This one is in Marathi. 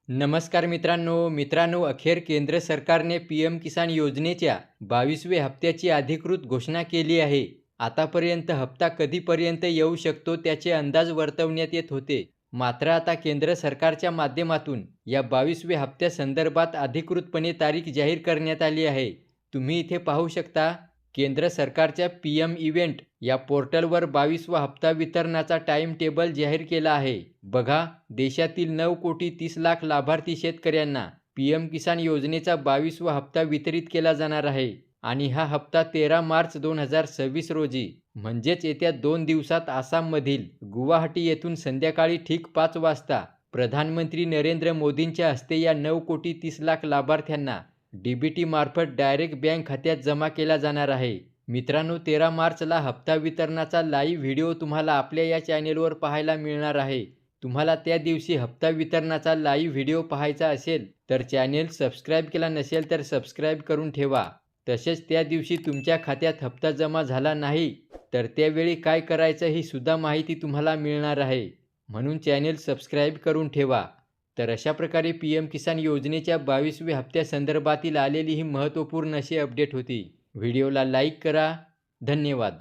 नमस्कार मित्रांनो, अखेर केंद्र सरकारने पीएम किसान योजनेच्या 22व्या हप्त्याची अधिकृत घोषणा केली आहे. आतापर्यंत हप्ता कधीपर्यंत येऊ शकतो त्याचे अंदाज वर्तवण्यात येत होते. मात्र आता केंद्र सरकारच्या माध्यमातून या 22व्या हप्त्यासंदर्भात अधिकृतपणे तारीख जाहीर करण्यात आली आहे. तुम्ही इथे पाहू शकता. केंद्र सरकारच्या पीएम इव्हेंट या पोर्टलवर 22वा हप्ता वितरणाचा टाइम टेबल जाहीर केला आहे. बघा, देशातील 9,30,00,000 लाभार्थी शेतकऱ्यांना पीएम किसान योजनेचा 22वा हप्ता वितरित केला जाणार आहे आणि हा हप्ता 13 मार्च 2026 रोजी म्हणजेच येत्या 2 दिवसात आसाममधील गुवाहाटी येथून संध्याकाळी ठीक 5 वाजता प्रधानमंत्री नरेंद्र मोदींच्या हस्ते या 9,30,00,000 लाभार्थ्यांना डीबीटी मार्फत डायरेक्ट बँक खात्यात जमा केला जाणार आहे. मित्रांनो, 13 मार्चला हप्ता वितरणाचा लाईव्ह व्हिडिओ तुम्हाला आपल्या या चॅनेलवर पाहायला मिळणार आहे. तुम्हाला त्या दिवशी हप्ता वितरणाचा लाईव्ह व्हिडिओ पाहायचा असेल तर चॅनेल सबस्क्राईब केला नसेल तर सबस्क्राईब करून ठेवा. तसेच त्या दिवशी तुमच्या खात्यात हप्ता जमा झाला नाही तर त्यावेळी काय करायचं ही सुद्धा माहिती तुम्हाला मिळणार आहे. म्हणून चॅनेल सबस्क्राईब करून ठेवा. तर अशा प्रकारे पीएम किसान योजनेच्या 22व्या हप्त्यासंदर्भातील आलेली ही महत्त्वपूर्ण अशी अपडेट होती. व्हिडिओला लाईक करा. धन्यवाद.